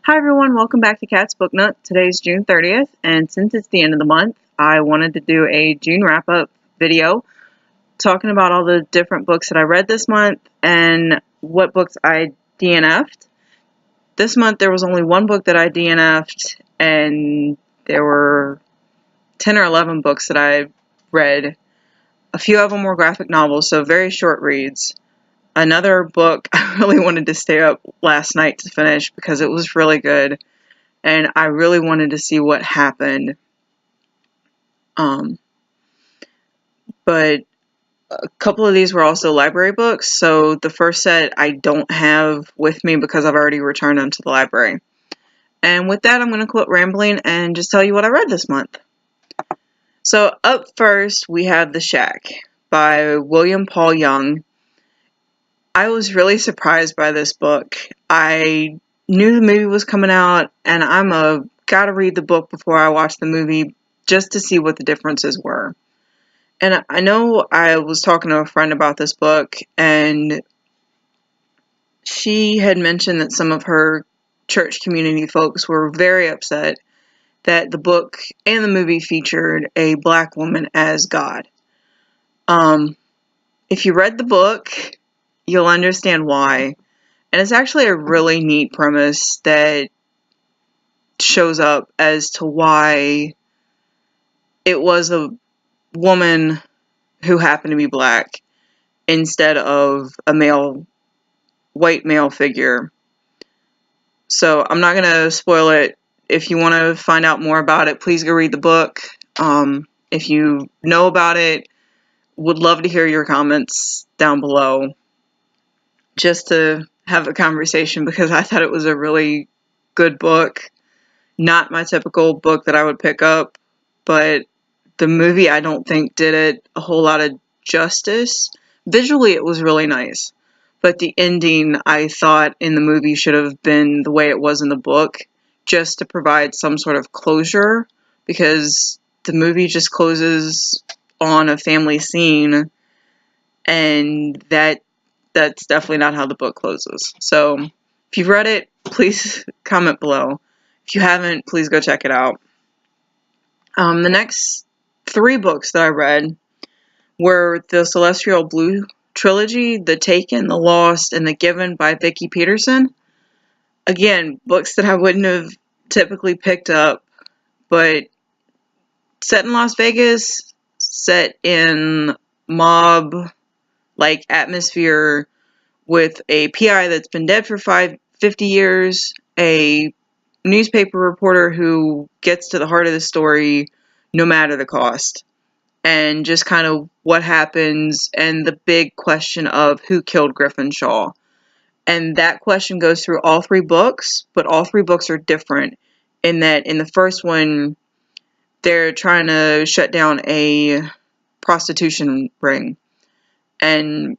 Hi everyone, welcome back to Cat's Book Nut. Today's June 30th, and since it's the end of the month, I wanted to do a June wrap-up video talking about all the different books that I read this month and what books I DNF'd. This month there was only one book that I DNF'd, and there were 10 or 11 books that I read. A few of them were graphic novels, so very short reads. Another book I really wanted to stay up last night to finish because it was really good. And I really wanted to see what happened. But a couple of these were also library books, so the first set I don't have with me because I've already returned them to the library. And with that, I'm going to quit rambling and just tell you what I read this month. So up first, we have The Shack by William Paul Young. I was really surprised by this book. I knew the movie was coming out, and I'm gotta read the book before I watch the movie just to see what the differences were. And I know I was talking to a friend about this book, and she had mentioned that some of her church community folks were very upset that the book and the movie featured a black woman as God. If you read the book, you'll understand why. And it's actually a really neat premise that shows up as to why it was a woman who happened to be black instead of a white male figure. So I'm not going to spoil it. If you want to find out more about it, please go read the book. If you know about it, would love to hear your comments down below just to have a conversation, because I thought it was a really good book. Not my typical book that I would pick up, but the movie I don't think did it a whole lot of justice. Visually it was really nice, but the ending I thought in the movie should have been the way it was in the book, just to provide some sort of closure, because the movie just closes on a family scene, and that's definitely not how the book closes. So if you've read it, please comment below. If you haven't, please go check it out. The next 3 books that I read were the Celestial Blue trilogy, The Taken, The Lost, and The Given by Vicki Pettersson. Again, books that I wouldn't have typically picked up, but set in Las Vegas, set in mob-like atmosphere with a PI that's been dead for 50 years, a newspaper reporter who gets to the heart of the story no matter the cost, and just kind of what happens and the big question of who killed Griffin Shaw. And that question goes through all 3 books, but all 3 books are different in that in the first one they're trying to shut down a prostitution ring, and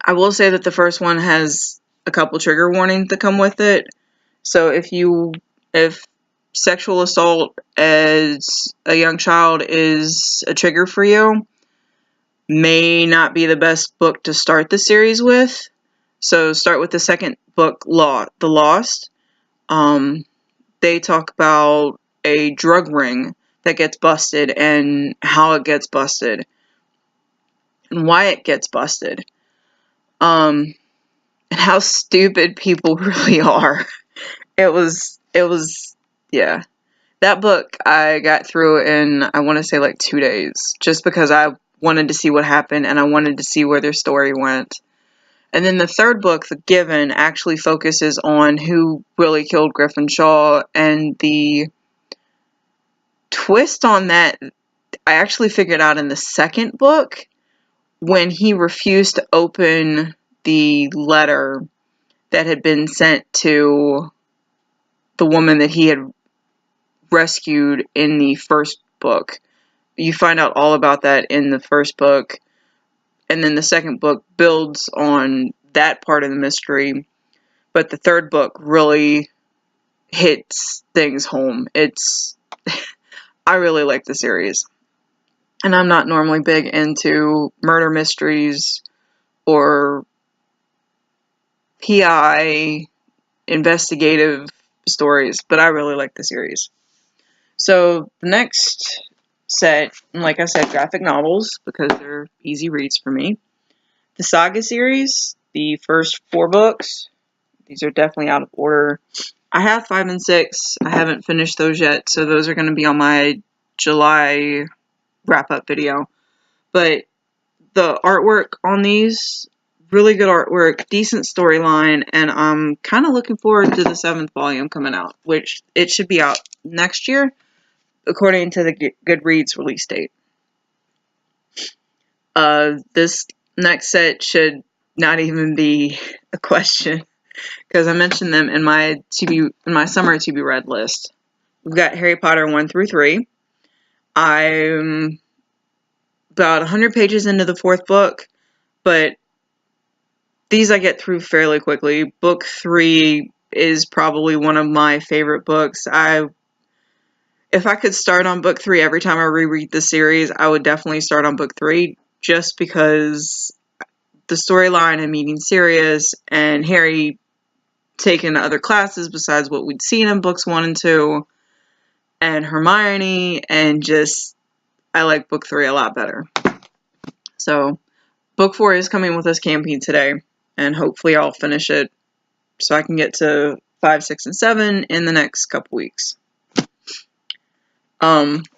I will say that the first one has a couple trigger warnings that come with it. So if sexual assault as a young child is a trigger for you, may not be the best book to start the series with. So start with the second book, The Lost. They talk about a drug ring that gets busted and how it gets busted and why it gets busted. And how stupid people really are. It was, yeah. That book I got through in, I want to say, like 2 days, just because I wanted to see what happened and I wanted to see where their story went. And then the third book, The Given, actually focuses on who really killed Griffin Shaw, and the twist on that I actually figured out in the second book, when he refused to open the letter that had been sent to the woman that he had rescued in the first book. You find out all about that in the first book, and then the second book builds on that part of the mystery, but the third book really hits things home. I really like the series, and I'm not normally big into murder mysteries or PI investigative stories, but I really like the series. So the next set, like I said, graphic novels, because they're easy reads for me. The Saga series, the first 4 books, these are definitely out of order. I have 5 and 6. I haven't finished those yet, so those are going to be on my July wrap-up video. But the artwork on these, really good artwork, decent storyline, and I'm kind of looking forward to the 7th volume coming out, which it should be out next year, according to the Goodreads release date. This next set should not even be a question, because I mentioned them in my summer to be read list. We've got Harry Potter 1 through 3. I'm about 100 pages into the 4th book, but these I get through fairly quickly. Book 3 is probably one of my favorite books. If I could start on book 3 every time I reread the series, I would definitely start on book 3, just because the storyline and meeting Sirius and Harry taking other classes besides what we'd seen in books 1 and 2, and Hermione, and just, I like book 3 a lot better. So, book 4 is coming with us camping today, and hopefully I'll finish it so I can get to 5, 6, and 7 in the next couple weeks.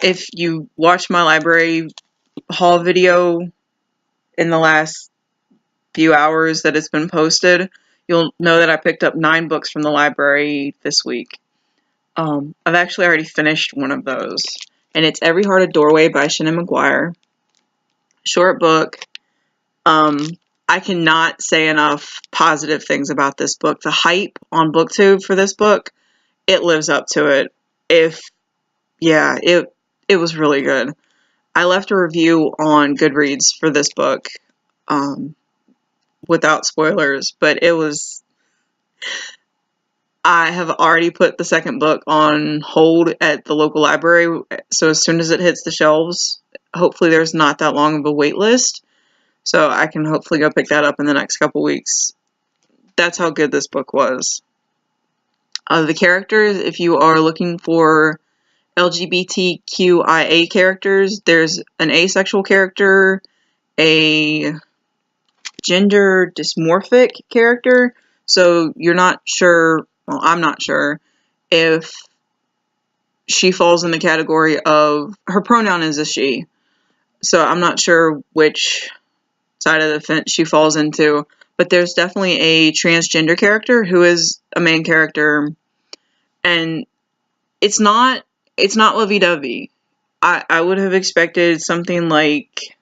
If you watch my library haul video in the last few hours that it's been posted, you'll know that I picked up 9 books from the library this week. I've actually already finished one of those, and it's Every Heart a Doorway by Seanan McGuire. Short book. I cannot say enough positive things about this book. The hype on BookTube for this book, it lives up to it. It was really good. I left a review on Goodreads for this book, without spoilers, but I have already put the 2nd book on hold at the local library, so as soon as it hits the shelves, hopefully there's not that long of a wait list, so I can hopefully go pick that up in the next couple weeks. That's how good this book was. The characters, if you are looking for LGBTQIA characters, there's an asexual character, a gender dysmorphic character, so you're not sure, well, I'm not sure if she falls in the category of, her pronoun is a she, so I'm not sure which side of the fence she falls into, but there's definitely a transgender character who is a main character, and it's not lovey-dovey. I would have expected something like,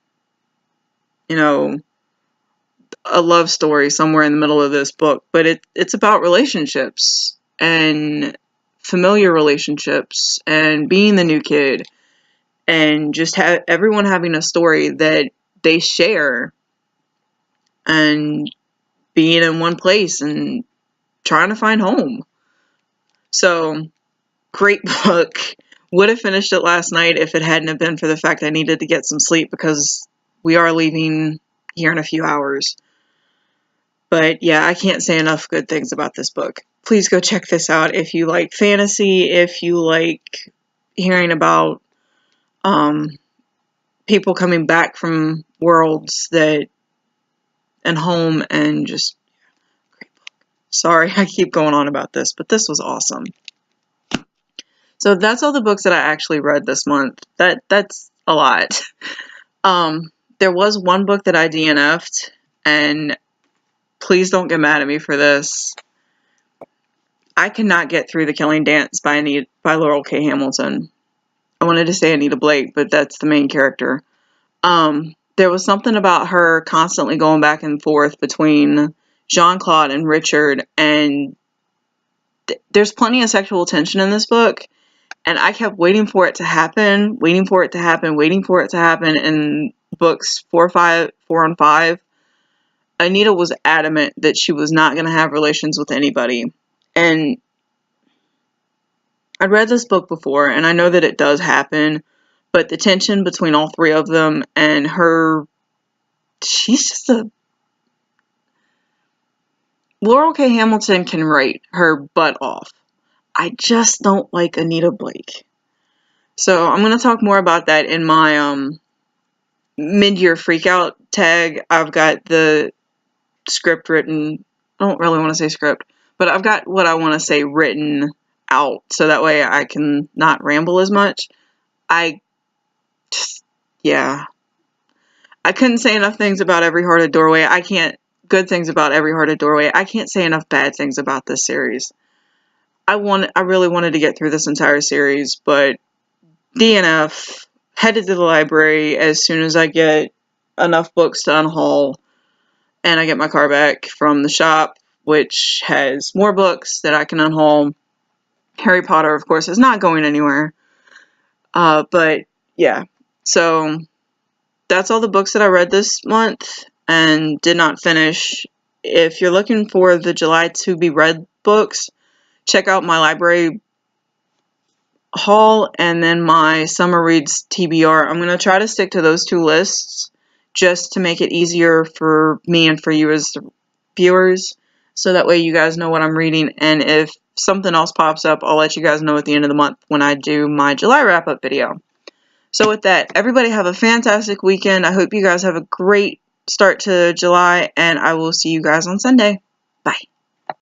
a love story somewhere in the middle of this book, but it's about relationships and familiar relationships and being the new kid and just everyone having a story that they share and being in one place and trying to find home. So, great book. Would have finished it last night if it hadn't have been for the fact I needed to get some sleep, because we are leaving here in a few hours. But yeah, I can't say enough good things about this book. Please go check this out if you like fantasy, if you like hearing about people coming back from worlds and home, and just great book. Sorry, I keep going on about this, but this was awesome. So that's all the books that I actually read this month. That's a lot. There was one book that I DNF'd, and please don't get mad at me for this. I cannot get through The Killing Dance by Laurell K. Hamilton. I wanted to say Anita Blake, but that's the main character. There was something about her constantly going back and forth between Jean-Claude and Richard, and there's plenty of sexual tension in this book, and I kept waiting for it to happen, in books 4 and 5. Anita was adamant that she was not going to have relations with anybody. And I'd read this book before, and I know that it does happen, but the tension between all 3 of them and her, she's just Laurell K. Hamilton can write her butt off. I just don't like Anita Blake. So I'm going to talk more about that in my mid-year freakout tag. I've got the script written. I don't really want to say script, but I've got what I want to say written out, so that way I can not ramble as much. Yeah. I couldn't say enough things about Every Hearted Doorway. Good things about Every Hearted Doorway. I can't say enough bad things about this series. I really wanted to get through this entire series, but DNF, headed to the library as soon as I get enough books to unhaul, and I get my car back from the shop, which has more books that I can unhaul. Harry Potter, of course, is not going anywhere. But yeah, so that's all the books that I read this month and did not finish. If you're looking for the July to be read books, check out my library haul and then my summer reads TBR. I'm going to try to stick to those two lists just to make it easier for me and for you as viewers, so that way you guys know what I'm reading, and if something else pops up, I'll let you guys know at the end of the month when I do my July wrap-up video. So with that, everybody have a fantastic weekend. I hope you guys have a great start to July, and I will see you guys on Sunday. Bye.